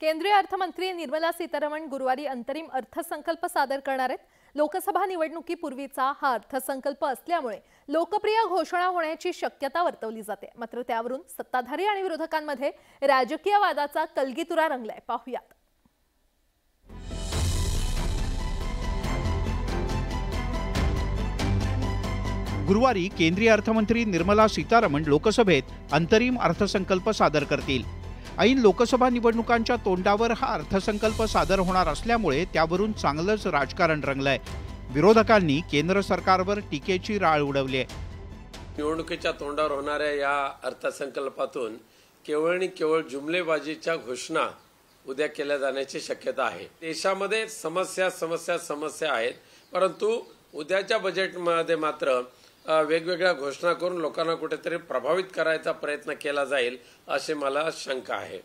केंद्रीय अर्थमंत्री निर्मला सीतारमण गुरुवारी अंतरिम अर्थसंकल्प सादर करणार आहेत। लोकसभा निवडणुकीपूर्वीचा हा अर्थसंकल्प असल्यामुळे लोकप्रिय घोषणा होण्याची शक्यता वर्तवली जाते। मात्र त्यावरून सत्ताधारी आणि विरोधकांमध्ये राजकीय वादाचा कलगीतुरा रंगलाय। पाहूयात। गुरुवारी केंद्रीय अर्थमंत्री निर्मला सीतारमण लोकसभेत अंतरिम अर्थसंकल्प सादर करतील। ऐन लोकसभा निवडणुकांच्या तोंडावर हा अर्थसंकल्प सादर होणार असल्यामुळे त्यावरून चांगलंच राजकारण रंगलंय। विरोधकांनी केंद्र सरकारवर टीकेची राळ उडवली आहे। निवडणुकीच्या तोंडावर होणाऱ्या या अर्थसंकल्पातून केवळ आणि केवळ जुमलेबाजीच्या घोषणा उद्या केल्या जाण्याची शक्यता आहे। देशामध्ये समस्या आहेत, परंतु उद्याच्या बजेटमध्ये मात्र वेगवेगळ्या घोषणा करून लोकांना कुठेतरी प्रभावित करायचा प्रयत्न केला जाईल अशी मला शंका आहे।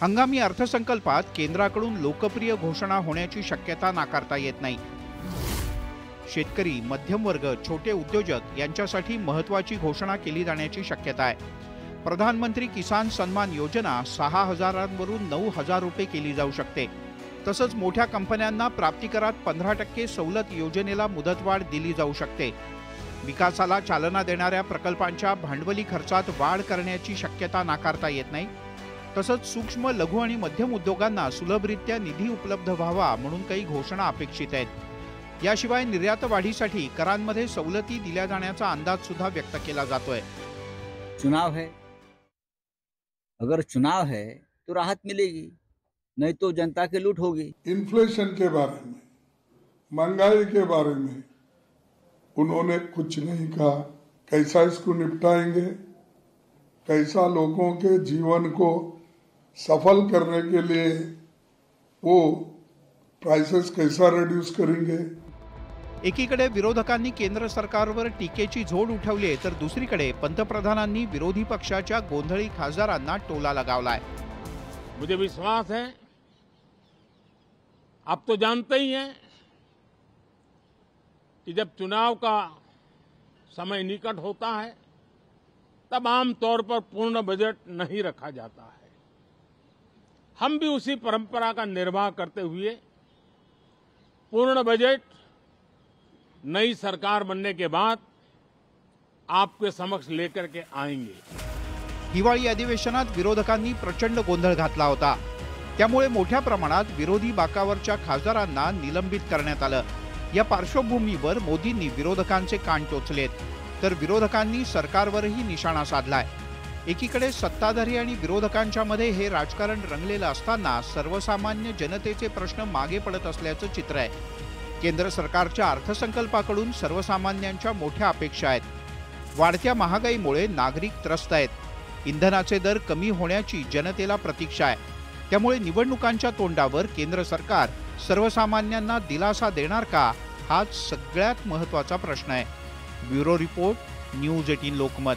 हंगामी अर्थसंकल्पात केंद्राकडून लोकप्रिय घोषणा होण्याची शक्यता नाकारता येत नाही। शेतकरी, मध्यम वर्ग, छोटे उद्योजक यांच्यासाठी महत्त्वाची घोषणा केली जाण्याची शक्यता आहे। प्रधानमंत्री किसान सन्मान योजना 6,000 वरून 9,000 रुपये केली जाऊ शकते। तसंच मोठ्या कंपन्यांना प्राप्तिकरात 15% सवलत योजनेला मुदतवाढ दिली जाऊ शकते। विकासाला चालना देणाऱ्या प्रकल्पांच्या भांडवली खर्चात वाढ करण्याची शक्यता नाकारता येत नाही। तसंच सूक्ष्म, लघु आणि मध्यम उद्योगांना सुलभरित्या निधी उपलब्ध व्हावा म्हणून काही घोषणा अपेक्षित आहेत। याशिवाय निर्यात वाढीसाठी करांमध्ये सवलती दिल्या जाण्याचा अंदाज सुद्धा व्यक्त केला जातोय। चुनाव है, अगर चुनाव है तो राहत मिलेगी, नहीं तो जनता की लूट होगी। इन्फ्लेशन के बारे में, महंगाई के बारे में उन्होंने कुछ नहीं कहा। कैसा इसको निपटाएंगे, कैसा लोगों के जीवन को सफल करने के लिए वो प्राइसेस कैसा रिड्यूस करेंगे। एकीकडे विरोधकांनी केंद्र सरकारवर टीकेची झोड उठवली आहे, तर दुसरीकडे पंतप्रधानांनी विरोधी पक्षाच्या गोंधळी खासदारांना टोला लगावलाय। मुझे विश्वास है, आप तो जानते ही हैं कि जब चुनाव का समय निकट होता है तब आम तौर पर पूर्ण बजट नहीं रखा जाता है। हम भी उसी परंपरा का निर्वाह करते हुए पूर्ण बजट नई सरकार बनने के बाद आपके समक्ष लेकर के आएंगे। हिवाळी अधिवेशनात विरोधकांनी प्रचंड गोंधळ घातला होता। त्यामुळे मोठ्या प्रमाणात विरोधी बाकावरच्या खासदारांना निलंबित करण्यात आलं। या पार्श्वभूमीवर मोदींनी विरोधकांचे कान टोचलेत, तर विरोधकांनी सरकारवरही निशाणा साधलाय। एकीकडे सत्ताधारी आणि विरोधकांच्या मध्ये हे राजकारण रंगलेलं असताना सर्वसामान्य जनतेचे प्रश्न मागे पडत असल्याचं चित्र आहे। केंद्र सरकारच्या अर्थसंकल्पाकडून सर्वसामान्यांच्या मोठ्या अपेक्षा आहेत। वाढत्या महागाईमुळे नागरिक त्रस्त आहेत। इंधनाचे दर कमी होण्याची जनतेला प्रतीक्षा आहे। त्यामुळे निवडणुकांच्या तोंडावर केंद्र सरकार सर्वसामान्यांना दिलासा देणार का, हाच सगळ्यात महत्त्वाचा प्रश्न आहे। Bureau report, news 18 Lokmat.